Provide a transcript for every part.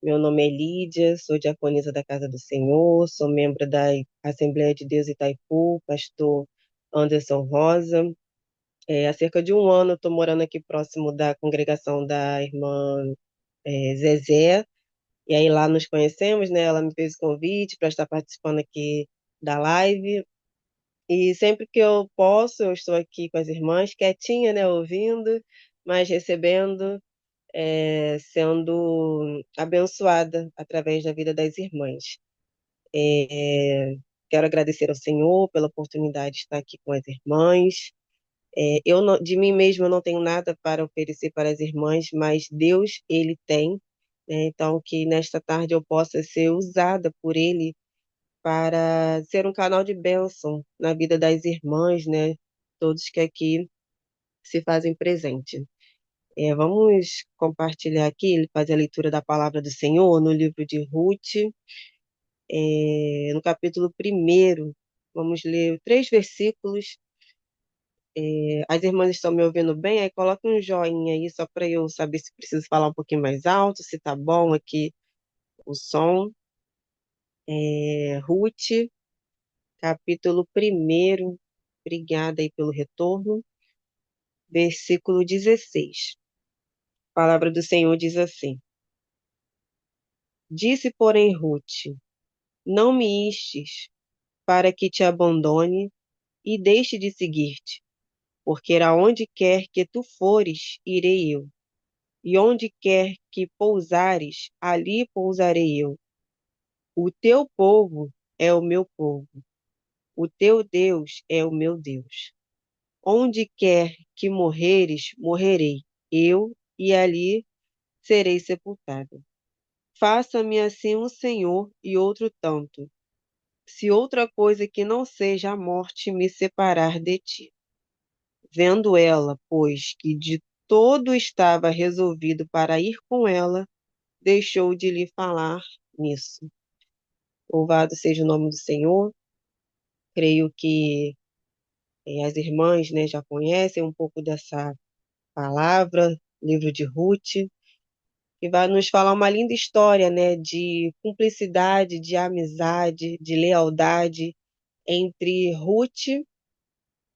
Meu nome é Lídia, sou diaconisa da Casa do Senhor, sou membro da Assembleia de Deus Itaipu, pastor Anderson Rosa. Há cerca de um ano estou morando aqui próximo da congregação da irmã Zezé, e aí lá nos conhecemos, né? Ela me fez o convite para estar participando aqui da live, e sempre que eu posso, eu estou aqui com as irmãs, quietinha, né? Ouvindo, mas recebendo, sendo abençoada através da vida das irmãs. É, Quero agradecer ao Senhor pela oportunidade de estar aqui com as irmãs. De mim mesma eu não tenho nada para oferecer para as irmãs, mas Deus, Ele tem, né? Então, que nesta tarde eu possa ser usada por Ele para ser um canal de bênção na vida das irmãs, né? Todos que aqui se fazem presente. Vamos compartilhar aqui, fazer a leitura da palavra do Senhor no livro de Ruth, no capítulo 1. Vamos ler 3 versículos. As irmãs estão me ouvindo bem? Aí coloca um joinha aí, só para eu saber se preciso falar um pouquinho mais alto, se tá bom aqui o som. Ruth, capítulo 1. Obrigada aí pelo retorno. Versículo 16. A palavra do Senhor diz assim: Disse, porém, Ruth: Não me istes para que te abandone e deixe de seguir-te, porque aonde quer que tu fores, irei eu, e onde quer que pousares, ali pousarei eu. O teu povo é o meu povo, o teu Deus é o meu Deus. Onde quer que morreres, morrerei eu, e ali serei sepultada. Faça-me assim um Senhor e outro tanto, se outra coisa que não seja a morte me separar de ti. Vendo ela, pois, que de todo estava resolvido para ir com ela, deixou de lhe falar nisso. Louvado seja o nome do Senhor. Creio que as irmãs, né, já conhecem um pouco dessa palavra, livro de Ruth, que vai nos falar uma linda história, né, de cumplicidade, de amizade, de lealdade entre Ruth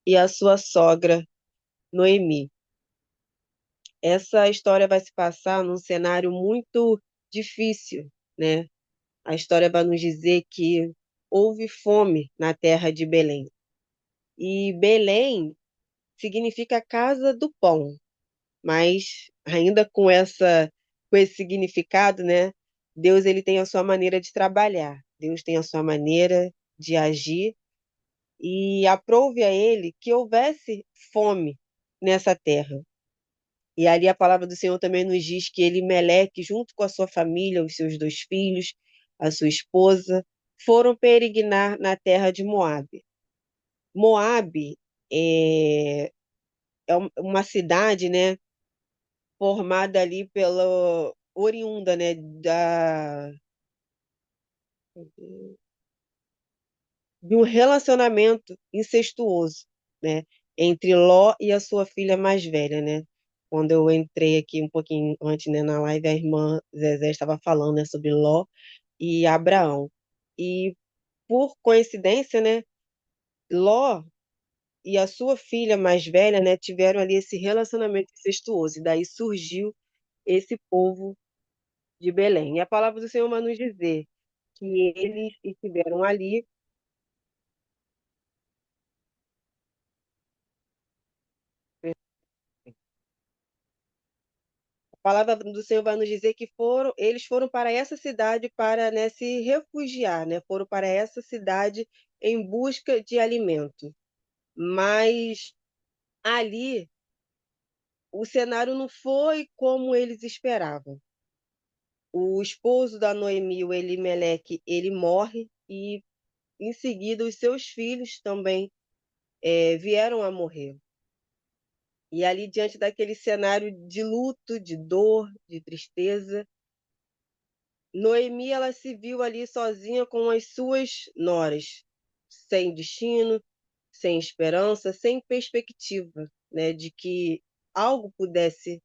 e a sua sogra, Noemi. Essa história vai se passar num cenário muito difícil, né? A história vai nos dizer que houve fome na terra de Belém. E Belém significa casa do pão, mas ainda com esse significado, né? Deus ele tem a sua maneira de trabalhar. Deus tem a sua maneira de agir e aprove a ele que houvesse fome nessa terra. E ali a palavra do Senhor também nos diz que Elimeleque, junto com a sua família, os seus 2 filhos, a sua esposa, foram peregrinar na terra de Moabe. Moabe é uma cidade, né, formada ali pela oriunda, né, de um relacionamento incestuoso, né, entre Ló e a sua filha mais velha, né? Quando eu entrei aqui um pouquinho antes, né, na live, a irmã Zezé estava falando, né, sobre Ló e Abraão. E por coincidência, né, Ló e a sua filha mais velha, né, tiveram ali esse relacionamento incestuoso, e daí surgiu esse povo de Belém. E a palavra do Senhor vai nos dizer que eles estiveram ali. A palavra do Senhor vai nos dizer que eles foram para essa cidade para, né, se refugiar, né? Foram para essa cidade em busca de alimento. Mas ali o cenário não foi como eles esperavam. O esposo da Noemi, o Elimeleque, ele morre e em seguida os seus filhos também vieram a morrer. E ali diante daquele cenário de luto, de dor, de tristeza, Noemi ela se viu ali sozinha com as suas noras, sem destino, sem esperança, sem perspectiva, né, de que algo pudesse,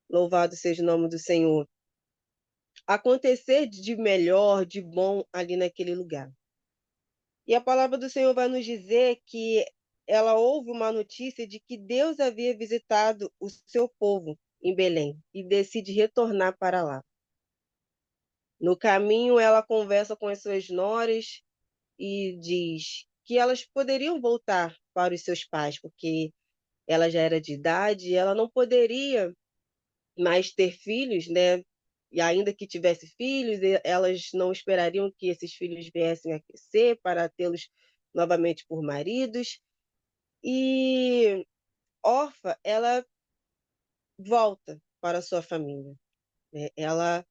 louvado seja o nome do Senhor, acontecer de melhor, de bom ali naquele lugar. E a palavra do Senhor vai nos dizer que ela ouve uma notícia de que Deus havia visitado o seu povo em Belém e decide retornar para lá. No caminho, ela conversa com as suas noras e diz que elas poderiam voltar para os seus pais, porque ela já era de idade e ela não poderia mais ter filhos, né? E ainda que tivesse filhos, elas não esperariam que esses filhos viessem a crescer para tê-los novamente por maridos. E Orfa, ela volta para sua família, né? Ela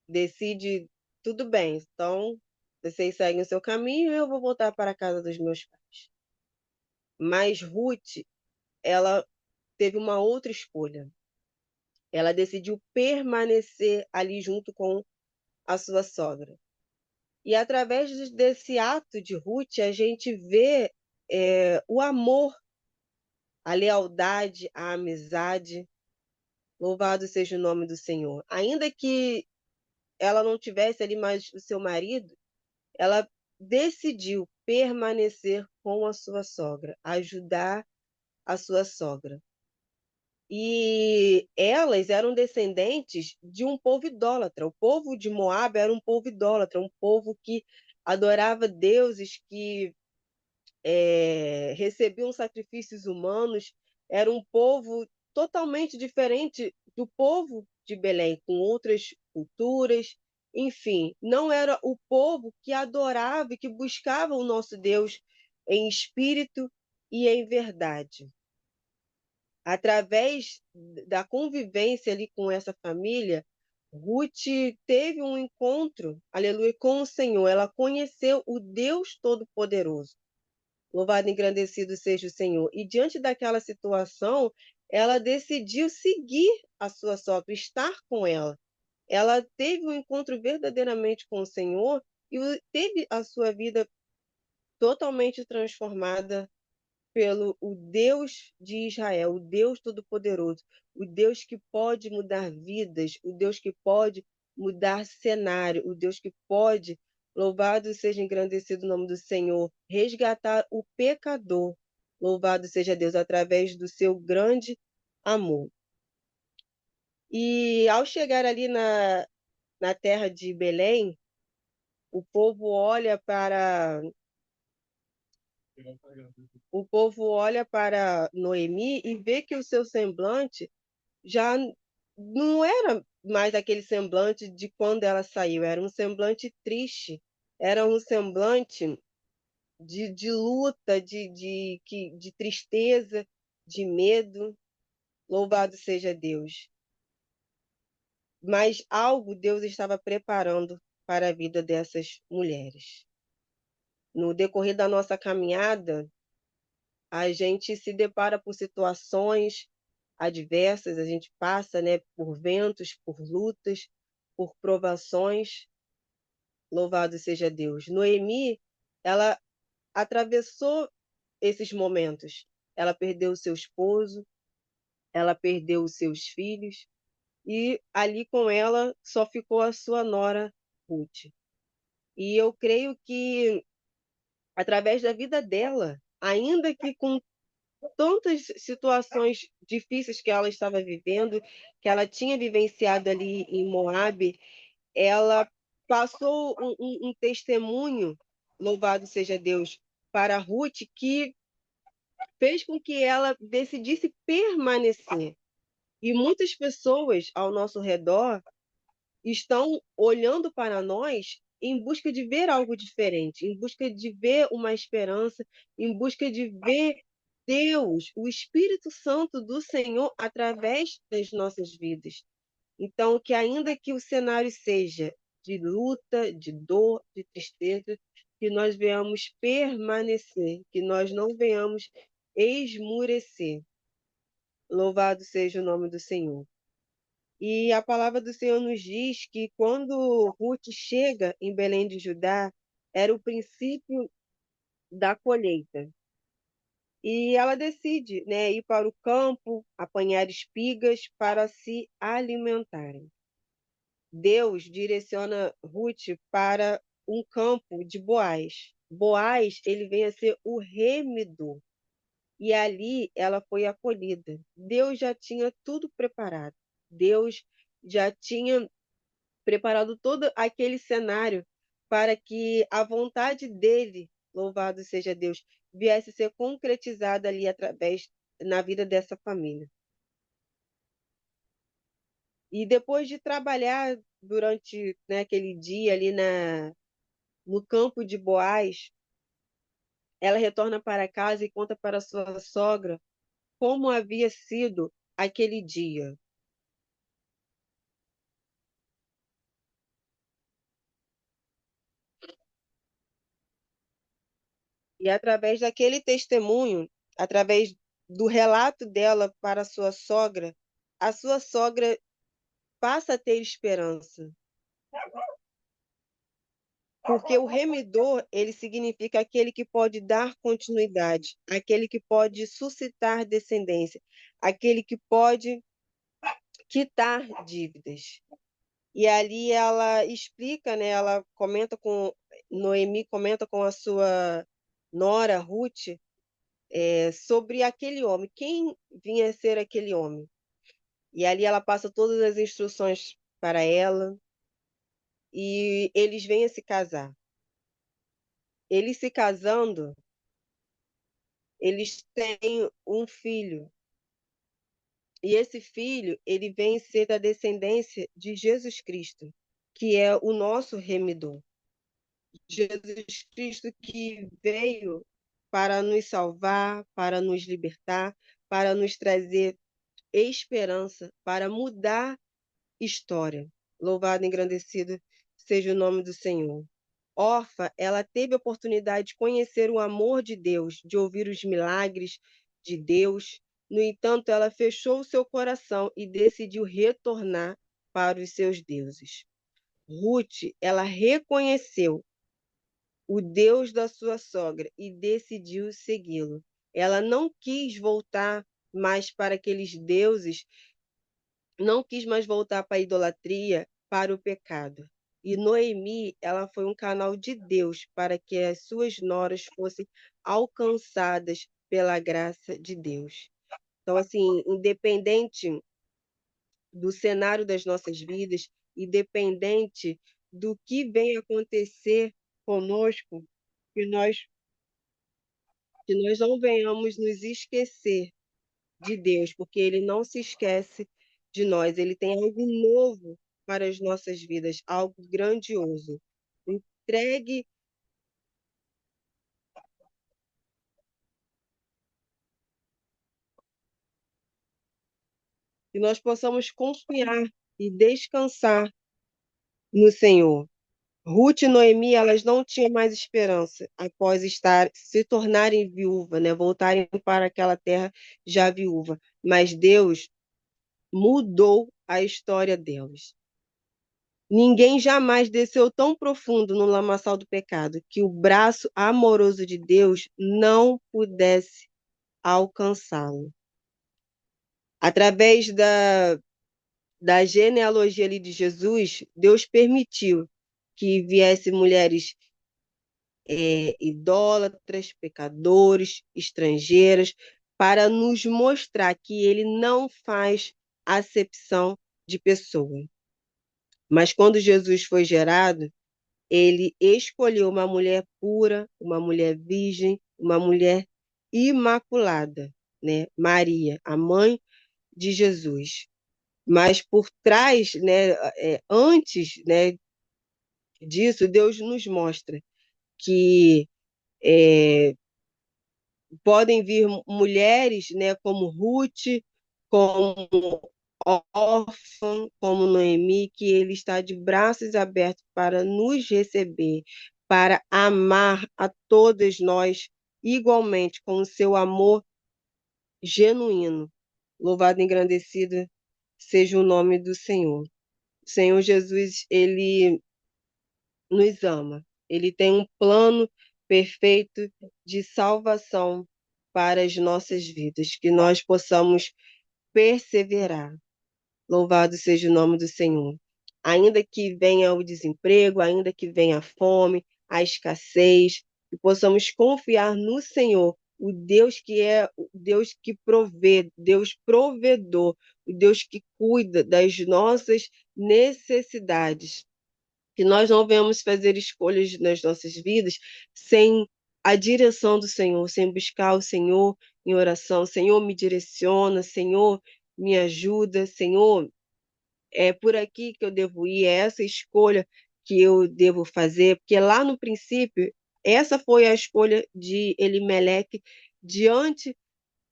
decide, tudo bem, então vocês seguem o seu caminho e eu vou voltar para a casa dos meus pais. Mas Ruth, ela teve uma outra escolha. Ela decidiu permanecer ali junto com a sua sogra. E através desse ato de Ruth, a gente vê o amor, a lealdade, a amizade. Louvado seja o nome do Senhor. Ainda que ela não tivesse ali mais o seu marido, ela decidiu permanecer com a sua sogra, ajudar a sua sogra. E elas eram descendentes de um povo idólatra. O povo de Moabe era um povo idólatra, um povo que adorava deuses, que recebiam sacrifícios humanos. Era um povo totalmente diferente do povo de Belém, com outras culturas. Enfim, não era o povo que adorava e que buscava o nosso Deus em espírito e em verdade. Através da convivência ali com essa família, Ruth teve um encontro, aleluia, com o Senhor. Ela conheceu o Deus Todo-Poderoso. Louvado e engrandecido seja o Senhor. E diante daquela situação, ela decidiu seguir a sua sogra, estar com ela. Ela teve um encontro verdadeiramente com o Senhor e teve a sua vida totalmente transformada pelo o Deus de Israel, o Deus Todo-Poderoso, o Deus que pode mudar vidas, o Deus que pode mudar cenário, o Deus que pode, louvado seja engrandecido o nome do Senhor, resgatar o pecador. Louvado seja Deus através do seu grande amor. E ao chegar ali na terra de Belém, o povo olha para o povo olha para Noemi e vê que o seu semblante já não era mais aquele semblante de quando ela saiu, era um semblante triste, era um semblante de luta, de tristeza, de medo. Louvado seja Deus. Mas algo Deus estava preparando para a vida dessas mulheres. No decorrer da nossa caminhada, a gente se depara por situações adversas, a gente passa, né, por ventos, por lutas, por provações. Louvado seja Deus. Noemi, ela atravessou esses momentos. Ela perdeu o seu esposo, ela perdeu os seus filhos e ali com ela só ficou a sua nora Ruth. E eu creio que através da vida dela, ainda que com tantas situações difíceis que ela estava vivendo, que ela tinha vivenciado ali em Moabe, ela passou um testemunho, louvado seja Deus, para Ruth, que fez com que ela decidisse permanecer. E muitas pessoas ao nosso redor estão olhando para nós em busca de ver algo diferente, em busca de ver uma esperança, em busca de ver Deus, o Espírito Santo do Senhor através das nossas vidas. Então, que ainda que o cenário seja de luta, de dor, de tristeza, que nós venhamos permanecer, que nós não venhamos esmurecer. Louvado seja o nome do Senhor. E a palavra do Senhor nos diz que quando Ruth chega em Belém de Judá, era o princípio da colheita. E ela decide, né, ir para o campo, apanhar espigas para se alimentarem. Deus direciona Ruth para um campo de Boaz. Boaz, ele vem a ser o remidor. E ali ela foi acolhida. Deus já tinha tudo preparado. Deus já tinha preparado todo aquele cenário para que a vontade dele, louvado seja Deus, viesse a ser concretizada ali através na vida dessa família. E depois de trabalhar durante, né, aquele dia ali no campo de Boaz, ela retorna para casa e conta para sua sogra como havia sido aquele dia. E através daquele testemunho, através do relato dela para a sua sogra passa a ter esperança. Porque o remidor, ele significa aquele que pode dar continuidade, aquele que pode suscitar descendência, aquele que pode quitar dívidas. E ali ela explica, né, ela comenta com Noemi comenta com a sua nora Ruth, sobre aquele homem, quem vinha a ser aquele homem. E ali ela passa todas as instruções para ela e eles vêm a se casar. Eles se casando, eles têm um filho. E esse filho, ele vem ser da descendência de Jesus Cristo, que é o nosso remidor. Jesus Cristo que veio para nos salvar, para nos libertar, para nos trazer esperança, para mudar história. Louvado e engrandecido seja o nome do Senhor. Orfa, ela teve a oportunidade de conhecer o amor de Deus, de ouvir os milagres de Deus. No entanto, ela fechou o seu coração e decidiu retornar para os seus deuses. Ruth, ela reconheceu o Deus da sua sogra e decidiu segui-lo. Ela não quis voltar mais para aqueles deuses, não quis mais voltar para a idolatria, para o pecado. E Noemi, ela foi um canal de Deus para que as suas noras fossem alcançadas pela graça de Deus. Então, assim, independente do cenário das nossas vidas, independente do que vem acontecer conosco, que nós, que nós não venhamos nos esquecer de Deus, porque Ele não se esquece de nós. Ele tem algo novo para as nossas vidas, algo grandioso. Entregue e nós possamos confiar e descansar no Senhor. Ruth e Noemi, elas não tinham mais esperança após se tornarem viúva, né? Voltarem para aquela terra já viúva. Mas Deus mudou a história delas. Ninguém jamais desceu tão profundo no lamaçal do pecado que o braço amoroso de Deus não pudesse alcançá-lo. Através da genealogia ali de Jesus, Deus permitiu que viessem mulheres idólatras, pecadores, estrangeiras, para nos mostrar que ele não faz acepção de pessoa. Mas quando Jesus foi gerado, ele escolheu uma mulher pura, uma mulher virgem, uma mulher imaculada, né? Maria, a mãe de Jesus. Mas por trás, né, antes, né, disso, Deus nos mostra que é, podem vir mulheres, né, como Ruth, como órfã, como Noemi, que ele está de braços abertos para nos receber, para amar a todas nós igualmente, com o seu amor genuíno. Louvado e engrandecido seja o nome do Senhor. O Senhor Jesus, ele nos ama. Ele tem um plano perfeito de salvação para as nossas vidas, que nós possamos perseverar. Louvado seja o nome do Senhor. ainda que venha o desemprego, ainda que venha a fome, a escassez, que possamos confiar no Senhor, o Deus que é o Deus que provê, Deus provedor, o Deus que cuida das nossas necessidades. Que nós não venhamos fazer escolhas nas nossas vidas sem a direção do Senhor, sem buscar o Senhor em oração. Senhor, me direciona, Senhor, me ajuda, Senhor, é por aqui que eu devo ir, é essa escolha que eu devo fazer, porque lá no princípio, essa foi a escolha de Elimeleque diante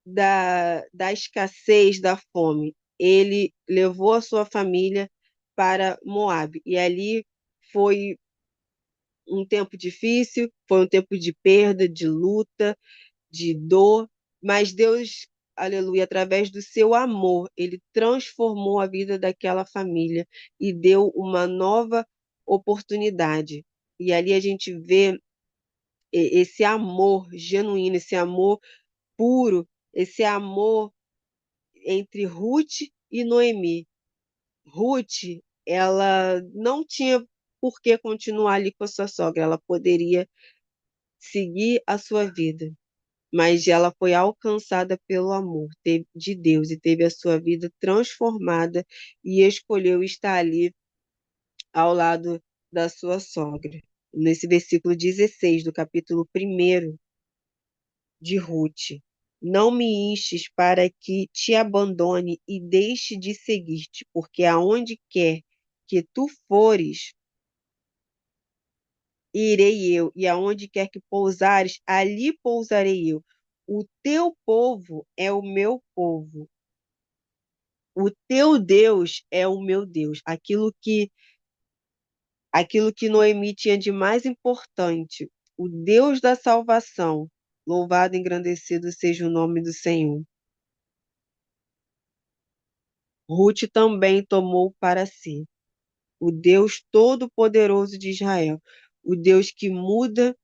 da escassez, da fome. Ele levou a sua família para Moabe, e ali foi um tempo difícil, foi um tempo de perda, de luta, de dor, mas Deus, aleluia, através do seu amor, ele transformou a vida daquela família e deu uma nova oportunidade. E ali a gente vê esse amor genuíno, esse amor puro, esse amor entre Ruth e Noemi. Ruth, ela não tinha por que continuar ali com a sua sogra, ela poderia seguir a sua vida, mas ela foi alcançada pelo amor de Deus e teve a sua vida transformada e escolheu estar ali ao lado da sua sogra. Nesse versículo 16 do capítulo 1 de Ruth. Não me instes para que te abandone e deixe de seguir-te, porque aonde quer que tu fores, irei eu, e aonde quer que pousares, ali pousarei eu. O teu povo é o meu povo, o teu Deus é o meu Deus. Aquilo que Noemi tinha de mais importante, o Deus da salvação. Louvado e engrandecido seja o nome do Senhor. Ruth também tomou para si o Deus Todo-Poderoso de Israel, o Deus que muda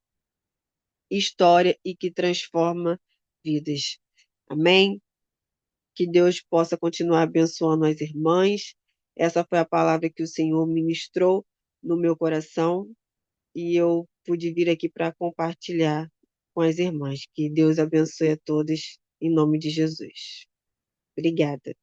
história e que transforma vidas. Amém? Que Deus possa continuar abençoando as irmãs. Essa foi a palavra que o Senhor ministrou no meu coração e eu pude vir aqui para compartilhar com as irmãs. Que Deus abençoe a todas em nome de Jesus. Obrigada.